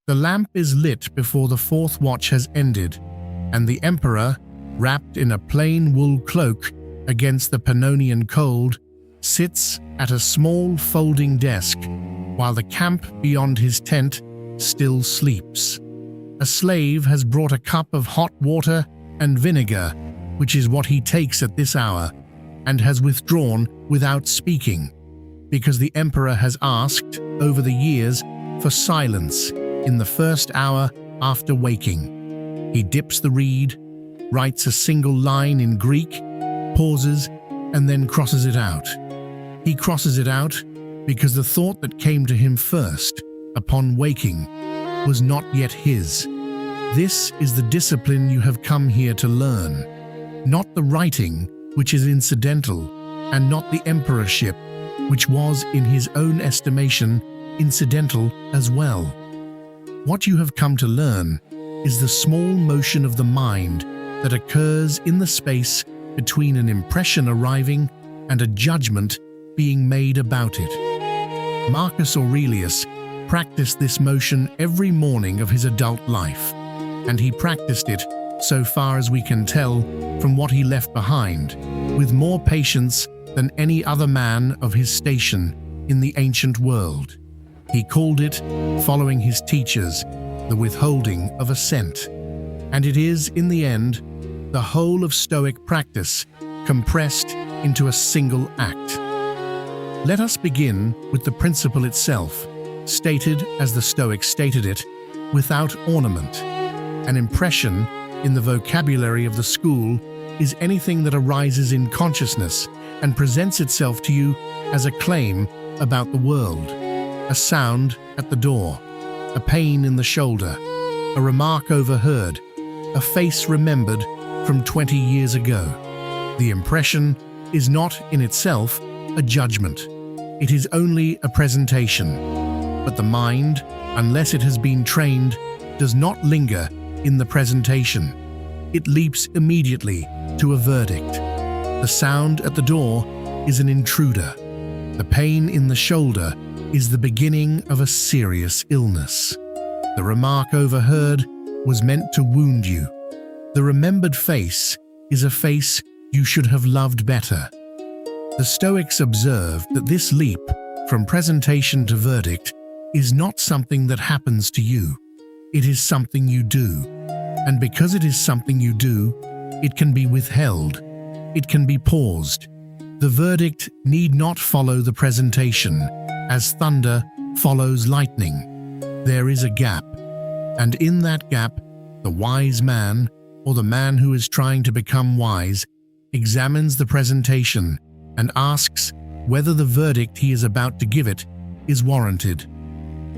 The lamp is lit before the fourth watch has ended, and the emperor, wrapped in a plain wool cloak against the Pannonian cold, sits at a small folding desk, while the camp beyond his tent still sleeps. A slave has brought a cup of hot water and vinegar, which is what he takes at this hour, and has withdrawn without speaking, because the emperor has asked, over the years, for silence in the first hour after waking. He dips the reed, writes a single line in Greek, pauses, and then crosses it out. He crosses it out because the thought that came to him first, upon waking, was not yet his. This is the discipline you have come here to learn, not the writing, which is incidental, and not the emperorship, which was, in his own estimation, incidental as well. What you have come to learn is the small motion of the mind that occurs in the space between an impression arriving and a judgment being made about it. Marcus Aurelius practiced this motion every morning of his adult life, and he practiced it, so far as we can tell from what he left behind, with more patience than any other man of his station in the ancient world. He called it, following his teachers, the withholding of assent, and it is, in the end, the whole of Stoic practice compressed into a single act. Let us begin with the principle itself, stated as the Stoics stated it, without ornament. An impression in the vocabulary of the school is anything that arises in consciousness and presents itself to you as a claim about the world, a sound at the door, a pain in the shoulder, a remark overheard, a face remembered from 20 years ago. The impression is not in itself a judgment. It is only a presentation. But the mind, unless it has been trained, does not linger in the presentation. It leaps immediately to a verdict. The sound at the door is an intruder. The pain in the shoulder is the beginning of a serious illness. The remark overheard was meant to wound you. The remembered face is a face you should have loved better. The Stoics observed that this leap from presentation to verdict is not something that happens to you. It is something you do. And because it is something you do, it can be withheld. It can be paused. The verdict need not follow the presentation, as thunder follows lightning. There is a gap, and in that gap, the wise man, or the man who is trying to become wise, examines the presentation and asks whether the verdict he is about to give it is warranted.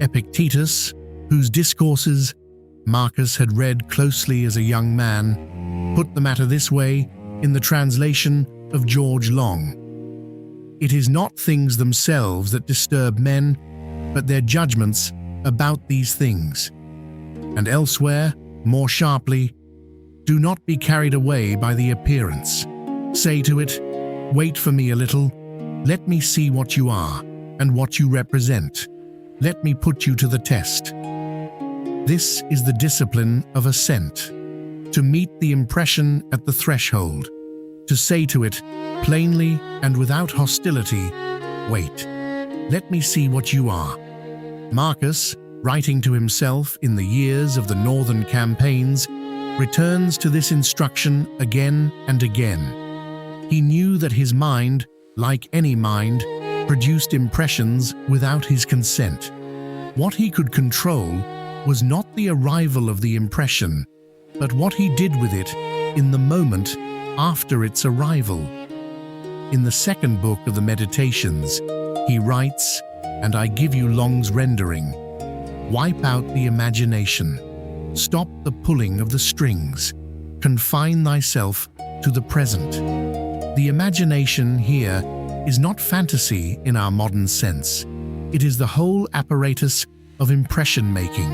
Epictetus, whose discourses Marcus had read closely as a young man, put the matter this way in the translation of George Long: "It is not things themselves that disturb men, but their judgments about these things." And elsewhere, more sharply, "Do not be carried away by the appearance. Say to it, 'Wait for me a little. Let me see what you are and what you represent. Let me put you to the test.'" This is the discipline of assent, to meet the impression at the threshold, to say to it, plainly and without hostility, "Wait, let me see what you are." Marcus, writing to himself in the years of the northern campaigns, returns to this instruction again and again. He knew that his mind, like any mind, produced impressions without his consent. What he could control was not the arrival of the impression, but what he did with it in the moment after its arrival. In the second book of the Meditations, he writes, and I give you Long's rendering, "Wipe out the imagination. Stop the pulling of the strings. Confine thyself to the present." The imagination here is not fantasy in our modern sense. It is the whole apparatus of impression-making,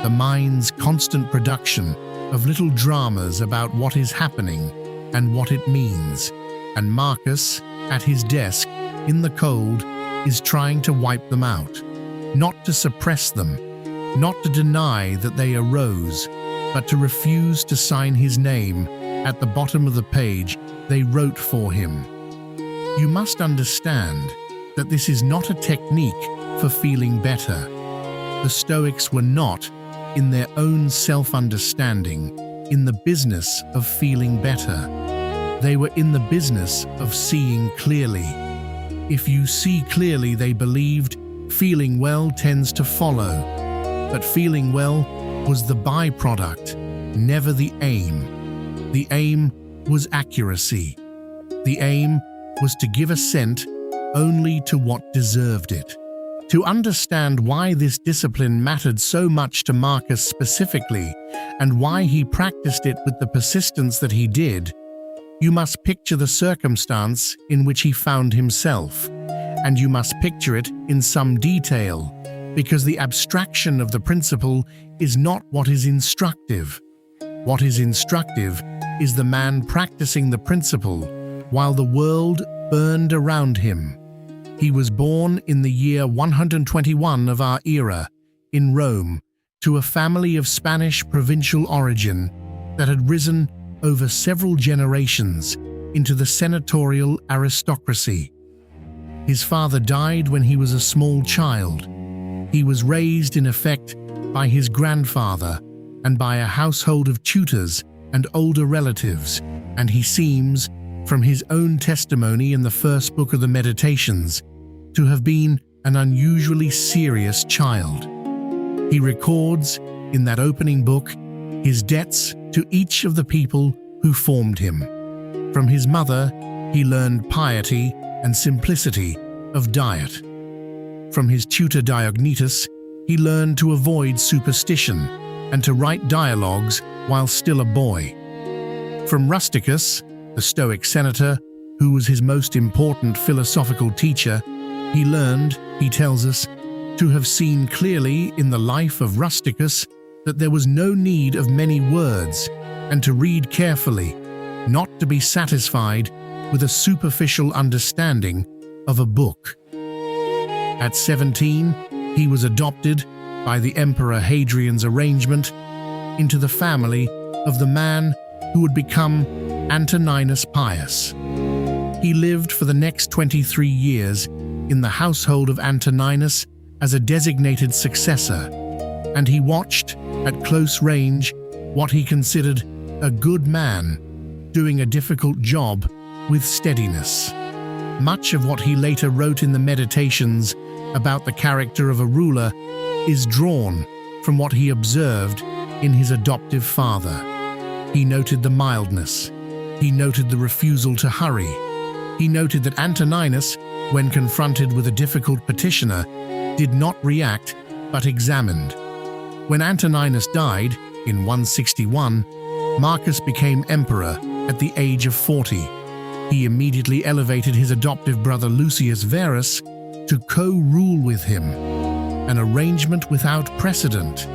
the mind's constant production of little dramas about what is happening and what it means. And Marcus, at his desk, in the cold, is trying to wipe them out, not to suppress them, not to deny that they arose, but to refuse to sign his name at the bottom of the page they wrote for him. You must understand that this is not a technique for feeling better. The Stoics were not, in their own self-understanding, in the business of feeling better. They were in the business of seeing clearly. If you see clearly, they believed, feeling well tends to follow. But feeling well was the byproduct, never the aim. The aim was accuracy. The aim was to give assent only to what deserved it. To understand why this discipline mattered so much to Marcus specifically, and why he practiced it with the persistence that he did, you must picture the circumstance in which he found himself, and you must picture it in some detail, because the abstraction of the principle is not what is instructive. What is instructive is the man practicing the principle while the world burned around him. He was born in the year 121 of our era, in Rome, to a family of Spanish provincial origin that had risen over several generations into the senatorial aristocracy. His father died when he was a small child. He was raised, in effect, by his grandfather and by a household of tutors and older relatives, and he seems, from his own testimony in the first book of the Meditations, to have been an unusually serious child. He records, in that opening book, his debts to each of the people who formed him. From his mother, he learned piety and simplicity of diet. From his tutor Diognetus, he learned to avoid superstition and to write dialogues while still a boy. From Rusticus, the Stoic senator, who was his most important philosophical teacher, he learned, he tells us, to have seen clearly in the life of Rusticus that there was no need of many words, and to read carefully, not to be satisfied with a superficial understanding of a book. At 17, he was adopted, by the Emperor Hadrian's arrangement, into the family of the man who would become Antoninus Pius. He lived for the next 23 years in the household of Antoninus as a designated successor, and he watched, at close range, what he considered a good man doing a difficult job with steadiness. Much of what he later wrote in the Meditations about the character of a ruler is drawn from what he observed in his adoptive father. He noted the mildness. He noted the refusal to hurry. He noted that Antoninus, when confronted with a difficult petitioner, did not react but examined. When Antoninus died, in 161, Marcus became emperor at the age of 40. He immediately elevated his adoptive brother Lucius Verus to co-rule with him, an arrangement without precedent,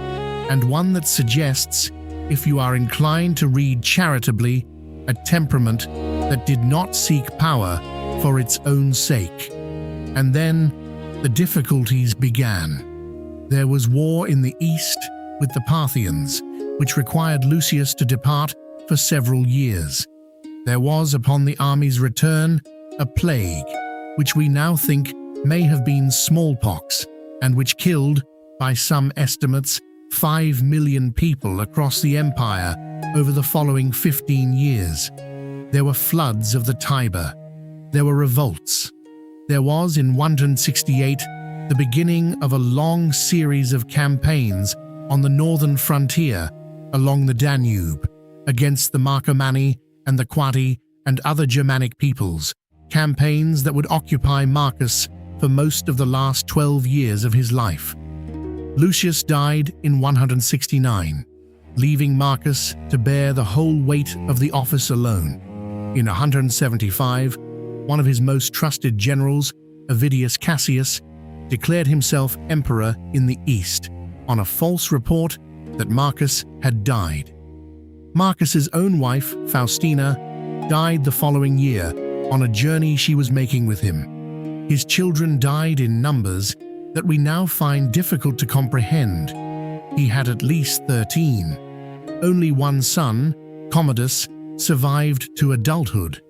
and one that suggests, if you are inclined to read charitably, a temperament that did not seek power for its own sake. And then the difficulties began. There was war in the east with the Parthians, which required Lucius to depart for several years. There was, upon the army's return, a plague, which we now think may have been smallpox, and which killed, by some estimates, 5 million people across the empire over the following 15 years. There were floods of the Tiber. There were revolts. There was, in 168, the beginning of a long series of campaigns on the northern frontier along the Danube against the Marcomanni and the Quadi and other Germanic peoples, campaigns that would occupy Marcus for most of the last 12 years of his life. Lucius died in 169, leaving Marcus to bear the whole weight of the office alone. In 175, one of his most trusted generals, Avidius Cassius, declared himself emperor in the east on a false report that Marcus had died. Marcus's own wife, Faustina, died the following year on a journey she was making with him. His children died in numbers that we now find difficult to comprehend, he had at least 13. Only one son, Commodus, survived to adulthood,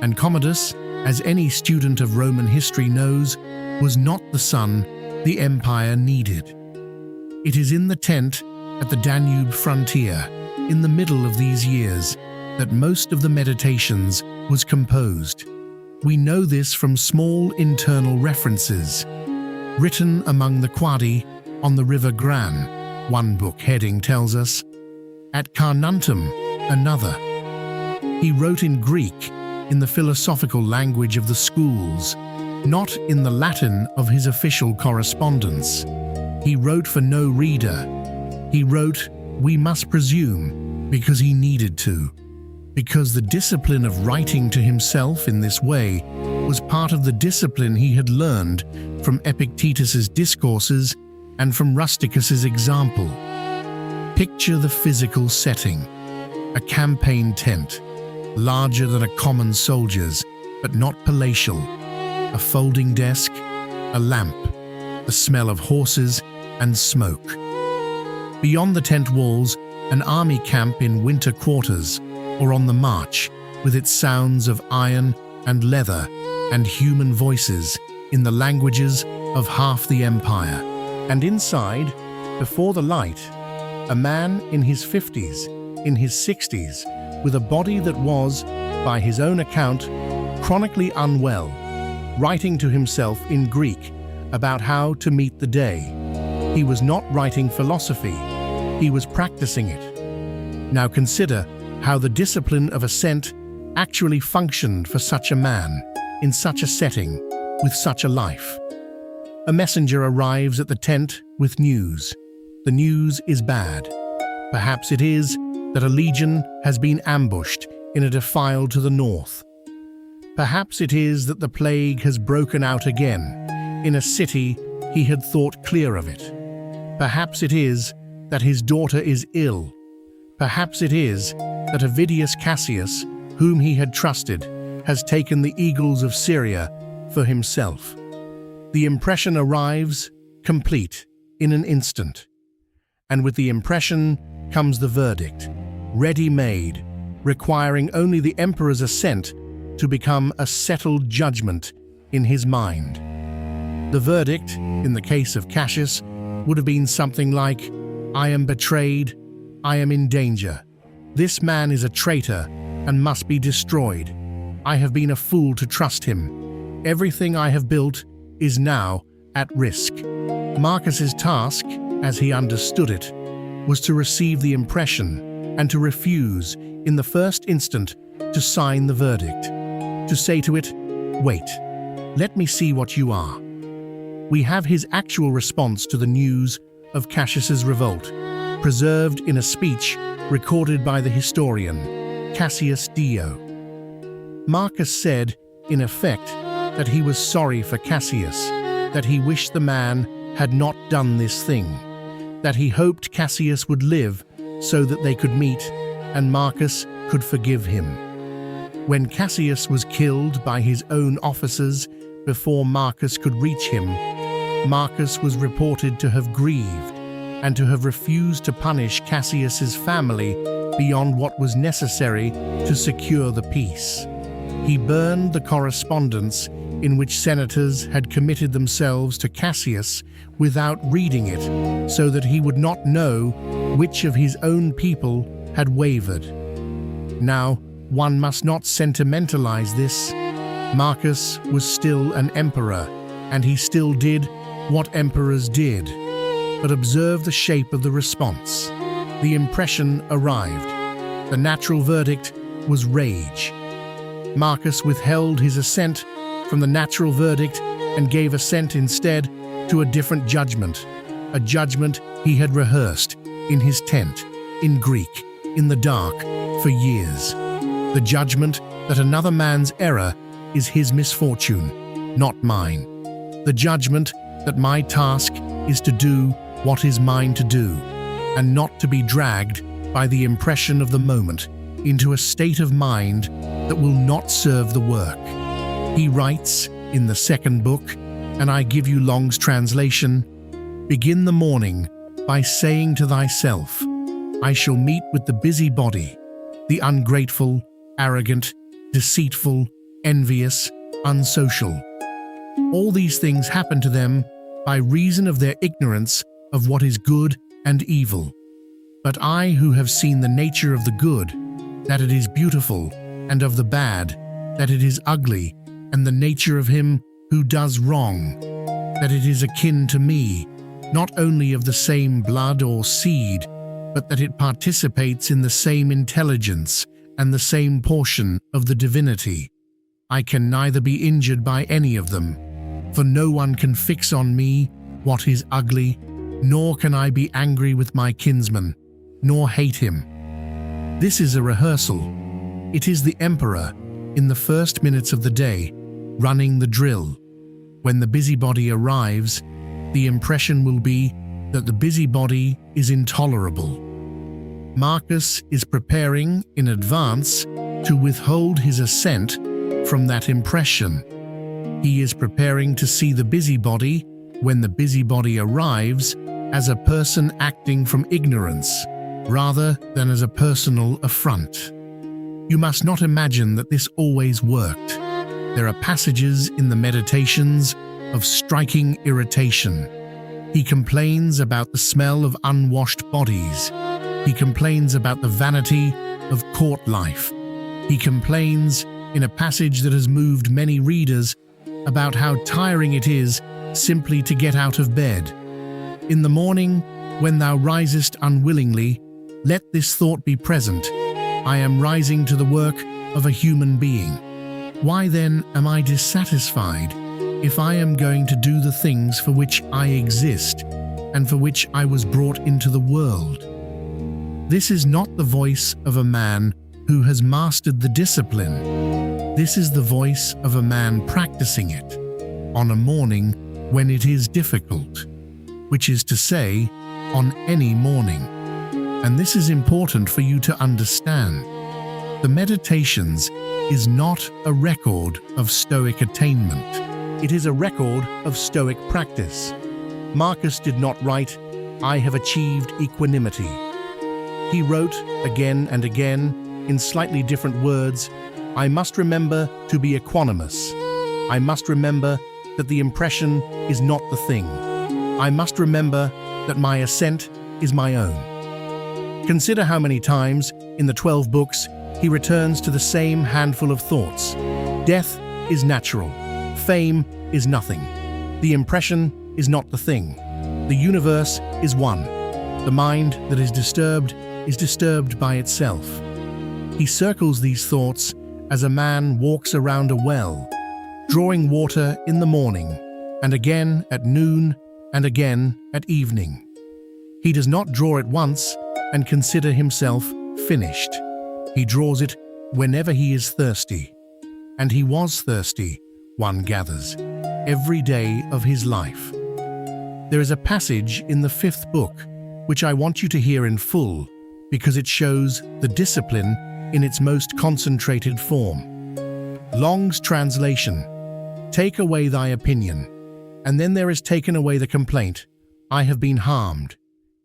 and Commodus, as any student of Roman history knows, was not the son the empire needed. It is in the tent at the Danube frontier, in the middle of these years, that most of the Meditations was composed. We know this from small internal references. Written among the Quadi on the river Gran, one book heading tells us, at Carnuntum, another. He wrote in Greek, in the philosophical language of the schools, not in the Latin of his official correspondence. He wrote for no reader. He wrote, we must presume, because he needed to, because the discipline of writing to himself in this way was part of the discipline he had learned from Epictetus's discourses and from Rusticus's example. Picture the physical setting: a campaign tent, larger than a common soldier's, but not palatial, a folding desk, a lamp, the smell of horses and smoke. Beyond the tent walls, an army camp in winter quarters, or on the march, with its sounds of iron and leather and human voices in the languages of half the empire. And inside, before the light, a man in his 50s, in his 60s, with a body that was, by his own account, chronically unwell, writing to himself in Greek about how to meet the day. He was not writing philosophy, he was practicing it. Now consider how the discipline of assent actually functioned for such a man, in such a setting, with such a life. A messenger arrives at the tent with news. The news is bad. Perhaps it is that a legion has been ambushed in a defile to the north. Perhaps it is that the plague has broken out again in a city he had thought clear of it. Perhaps it is that his daughter is ill. Perhaps it is that Avidius Cassius, whom he had trusted, has taken the eagles of Syria for himself. The impression arrives, complete, in an instant. And with the impression comes the verdict, ready-made, requiring only the emperor's assent to become a settled judgment in his mind. The verdict, in the case of Cassius, would have been something like, I am betrayed, I am in danger. This man is a traitor and must be destroyed. I have been a fool to trust him. Everything I have built is now at risk. Marcus's task, as he understood it, was to receive the impression and to refuse, in the first instant, to sign the verdict, to say to it, wait, let me see what you are. We have his actual response to the news of Cassius's revolt, preserved in a speech recorded by the historian Cassius Dio. Marcus said, in effect, that he was sorry for Cassius, that he wished the man had not done this thing, that he hoped Cassius would live so that they could meet and Marcus could forgive him. When Cassius was killed by his own officers before Marcus could reach him, Marcus was reported to have grieved and to have refused to punish Cassius's family beyond what was necessary to secure the peace. He burned the correspondence in which senators had committed themselves to Cassius without reading it, so that he would not know which of his own people had wavered. Now, one must not sentimentalize this. Marcus was still an emperor, and he still did what emperors did. But observe the shape of the response. The impression arrived. The natural verdict was rage. Marcus withheld his assent from the natural verdict and gave assent instead to a different judgment, a judgment he had rehearsed in his tent, in Greek, in the dark, for years. The judgment that another man's error is his misfortune, not mine. The judgment that my task is to do what is mine to do, and not to be dragged by the impression of the moment into a state of mind that will not serve the work. He writes in the second book, and I give you Long's translation, begin the morning by saying to thyself, I shall meet with the busybody, the ungrateful, arrogant, deceitful, envious, unsocial. All these things happen to them by reason of their ignorance of what is good and evil. But I, who have seen the nature of the good, that it is beautiful, and of the bad, that it is ugly, and the nature of him who does wrong, that it is akin to me, not only of the same blood or seed, but that it participates in the same intelligence and the same portion of the divinity. I can neither be injured by any of them, for no one can fix on me what is ugly, nor can I be angry with my kinsman, nor hate him. This is a rehearsal. It is the emperor, in the first minutes of the day, running the drill. When the busybody arrives, the impression will be that the busybody is intolerable. Marcus is preparing in advance to withhold his assent from that impression. He is preparing to see the busybody, when the busybody arrives, as a person acting from ignorance, rather than as a personal affront. You must not imagine that this always worked. There are passages in the Meditations of striking irritation. He complains about the smell of unwashed bodies. He complains about the vanity of court life. He complains, in a passage that has moved many readers, about how tiring it is simply to get out of bed. In the morning, when thou risest unwillingly, let this thought be present: I am rising to the work of a human being. Why then am I dissatisfied if I am going to do the things for which I exist and for which I was brought into the world? This is not the voice of a man who has mastered the discipline. This is the voice of a man practicing it on a morning when it is difficult, which is to say, on any morning. And this is important for you to understand. The Meditations is not a record of Stoic attainment. It is a record of Stoic practice. Marcus did not write, I have achieved equanimity. He wrote again and again, in slightly different words, I must remember to be equanimous. I must remember that the impression is not the thing. I must remember that my assent is my own. Consider how many times, in the 12 books, he returns to the same handful of thoughts. Death is natural. Fame is nothing. The impression is not the thing. The universe is one. The mind that is disturbed by itself. He circles these thoughts as a man walks around a well, drawing water in the morning, and again at noon, and again at evening. He does not draw it once and consider himself finished. He draws it whenever he is thirsty. And he was thirsty, one gathers, every day of his life. There is a passage in the 5th book which I want you to hear in full, because it shows the discipline in its most concentrated form. Long's translation: take away thy opinion. And then there is taken away the complaint, I have been harmed.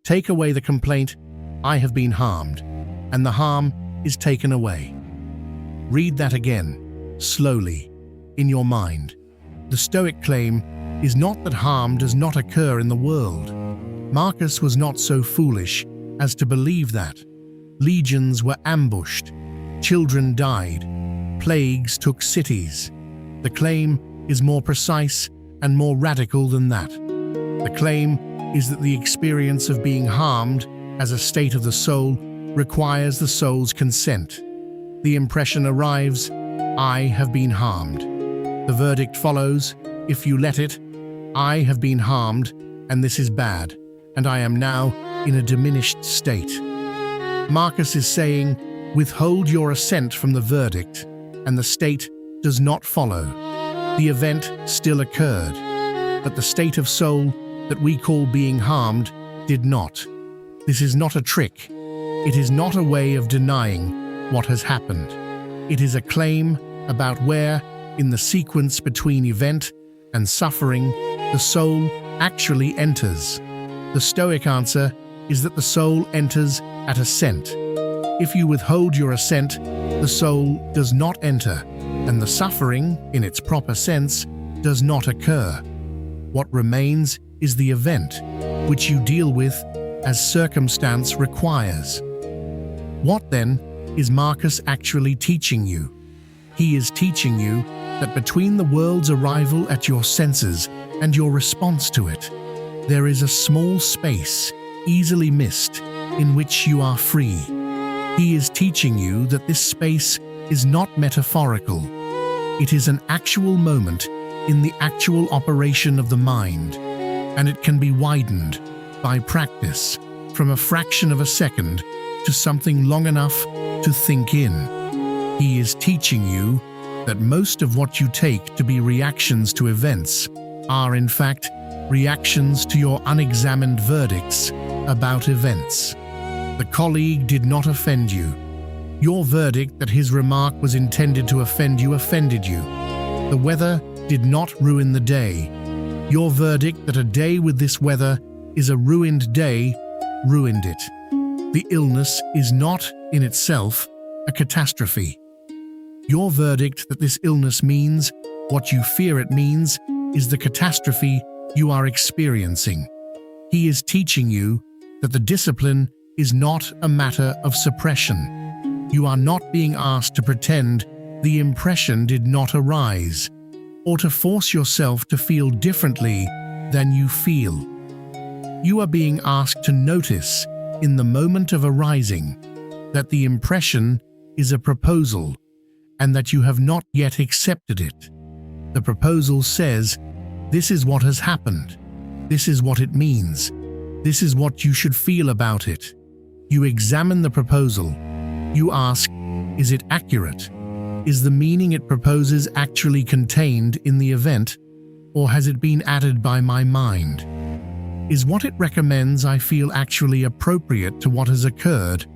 Take away the complaint, I have been harmed, and the harm is taken away. Read that again, slowly, in your mind. The Stoic claim is not that harm does not occur in the world. Marcus was not so foolish as to believe that. Legions were ambushed, children died, plagues took cities. The claim is more precise and more radical than that. The claim is that the experience of being harmed as a state of the soul requires the soul's consent. The impression arrives, I have been harmed. The verdict follows, if you let it, I have been harmed, and this is bad, and I am now in a diminished state. Marcus is saying, withhold your assent from the verdict, and the state does not follow. The event still occurred, but the state of soul that we call being harmed did not. This is not a trick. It is not a way of denying what has happened. It is a claim about where, in the sequence between event and suffering, the soul actually enters. The Stoic answer is that the soul enters at assent. If you withhold your assent, the soul does not enter, and the suffering, in its proper sense, does not occur. What remains is the event, which you deal with as circumstance requires. What, then, is Marcus actually teaching you? He is teaching you that between the world's arrival at your senses and your response to it, there is a small space, easily missed, in which you are free. He is teaching you that this space is not metaphorical. It is an actual moment in the actual operation of the mind, and it can be widened by practice from a fraction of a second to something long enough to think in. He is teaching you that most of what you take to be reactions to events are in fact reactions to your unexamined verdicts about events. The colleague did not offend you. Your verdict that his remark was intended to offend you offended you. The weather did not ruin the day. Your verdict that a day with this weather is a ruined day ruined it. The illness is not, in itself, a catastrophe. Your verdict that this illness means what you fear it means is the catastrophe you are experiencing. He is teaching you that the discipline is not a matter of suppression. You are not being asked to pretend the impression did not arise, or to force yourself to feel differently than you feel. You are being asked to notice, in the moment of arising, that the impression is a proposal, and that you have not yet accepted it. The proposal says, "This is what has happened. This is what it means. This is what you should feel about it." You examine the proposal. You ask, is it accurate? Is the meaning it proposes actually contained in the event, or has it been added by my mind? Is what it recommends I feel actually appropriate to what has occurred,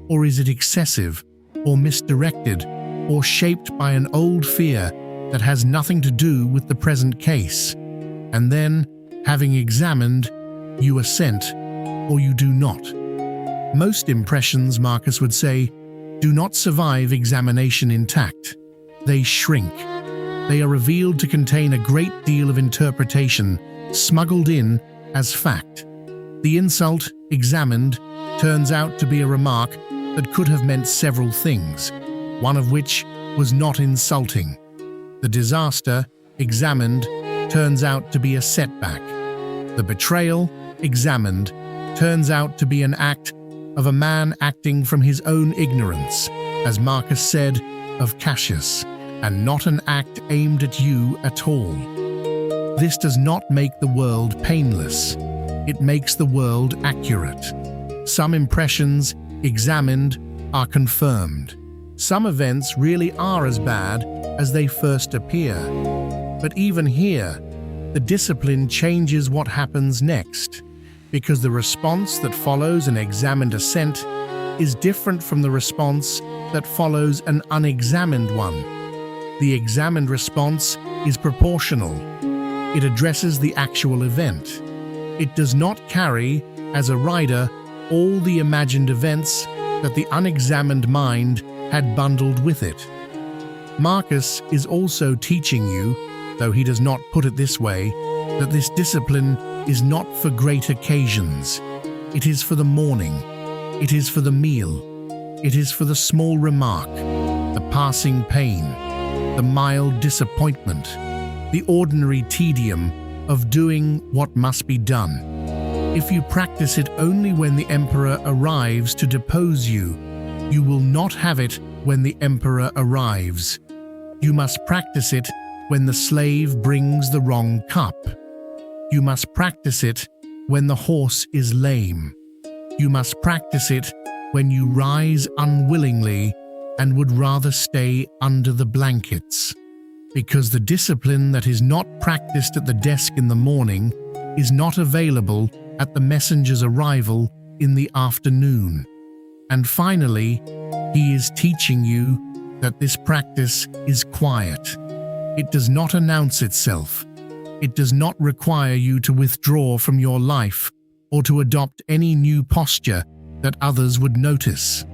or is it excessive, or misdirected, or shaped by an old fear that has nothing to do with the present case? And then, having examined, you assent, or you do not. Most impressions, Marcus would say, do not survive examination intact. They shrink. They are revealed to contain a great deal of interpretation, smuggled in as fact. The insult, examined, turns out to be a remark that could have meant several things, one of which was not insulting. The disaster, examined, turns out to be a setback. The betrayal, examined, turns out to be an act of a man acting from his own ignorance, as Marcus said of Cassius, and not an act aimed at you at all. This does not make the world painless. It makes the world accurate. Some impressions, examined, are confirmed. Some events really are as bad as they first appear. But even here, the discipline changes what happens next, because the response that follows an examined assent is different from the response that follows an unexamined one. The examined response is proportional. It addresses the actual event. It does not carry, as a rider, all the imagined events that the unexamined mind had bundled with it. Marcus is also teaching you, though he does not put it this way, that this discipline is not for great occasions. It is for the morning. It is for the meal. It is for the small remark, the passing pain, the mild disappointment, the ordinary tedium of doing what must be done. If you practice it only when the emperor arrives to depose you, you will not have it when the emperor arrives. You must practice it when the slave brings the wrong cup. You must practice it when the horse is lame. You must practice it when you rise unwillingly and would rather stay under the blankets. Because the discipline that is not practiced at the desk in the morning is not available at the messenger's arrival in the afternoon. And finally, he is teaching you that this practice is quiet. It does not announce itself. It does not require you to withdraw from your life or to adopt any new posture that others would notice.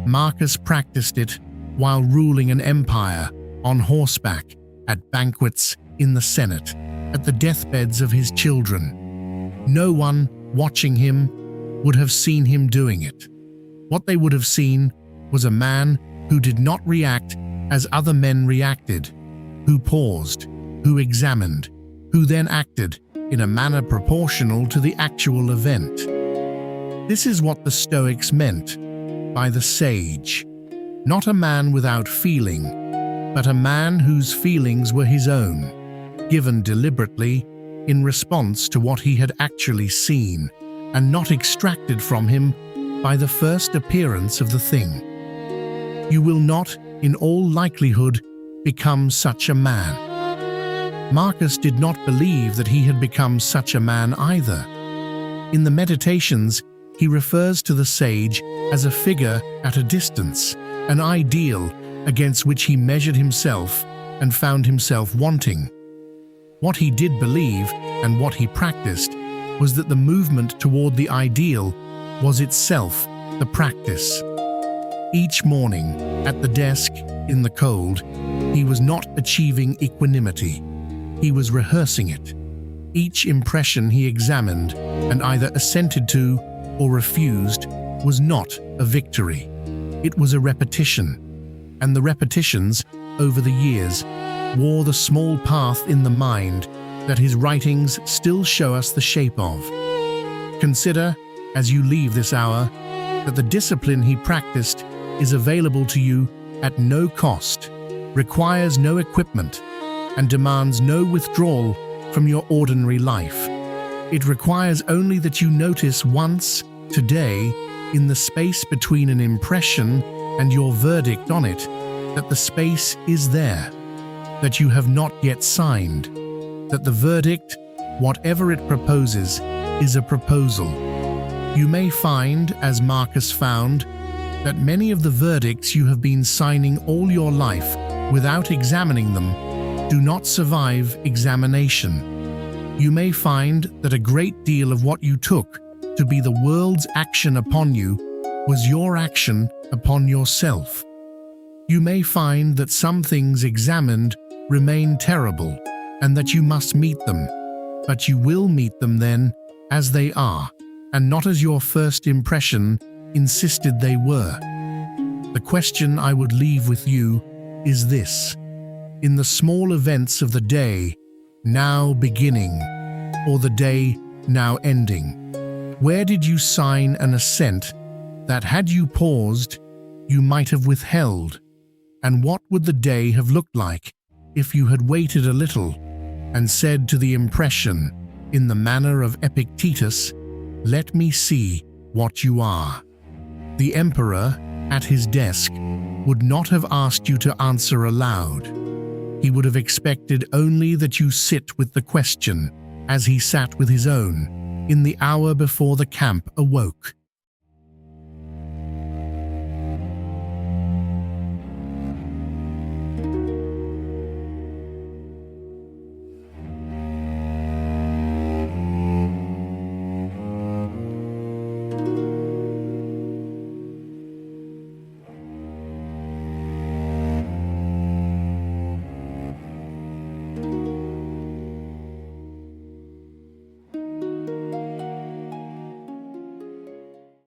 Marcus practiced it while ruling an empire, on horseback, at banquets, in the Senate, at the deathbeds of his children. No one watching him would have seen him doing it. What they would have seen was a man who did not react as other men reacted, who paused, who examined, who then acted in a manner proportional to the actual event. This is what the Stoics meant by the sage. Not a man without feeling, but a man whose feelings were his own, given deliberately in response to what he had actually seen, and not extracted from him by the first appearance of the thing. You will not, in all likelihood, become such a man. Marcus did not believe that he had become such a man either. In the Meditations, he refers to the sage as a figure at a distance, an ideal against which he measured himself and found himself wanting. What he did believe and what he practiced was that the movement toward the ideal was itself the practice. Each morning, at the desk, in the cold, he was not achieving equanimity. He was rehearsing it. Each impression he examined and either assented to or refused was not a victory. It was a repetition, and the repetitions, over the years, wore the small path in the mind that his writings still show us the shape of. Consider, as you leave this hour, that the discipline he practiced is available to you at no cost, requires no equipment, and demands no withdrawal from your ordinary life. It requires only that you notice once, today, in the space between an impression and your verdict on it, that the space is there, that you have not yet signed, that the verdict, whatever it proposes, is a proposal. You may find, as Marcus found, that many of the verdicts you have been signing all your life without examining them do not survive examination. You may find that a great deal of what you took to be the world's action upon you was your action upon yourself. You may find that some things examined remain terrible and that you must meet them, but you will meet them then as they are, and not as your first impression insisted they were. The question I would leave with you is this: in the small events of the day now beginning, or the day now ending, where did you sign an assent that, had you paused, you might have withheld? And what would the day have looked like if you had waited a little and said to the impression, in the manner of Epictetus, "Let me see what you are"? The emperor, at his desk, would not have asked you to answer aloud. He would have expected only that you sit with the question, as he sat with his own, in the hour before the camp awoke.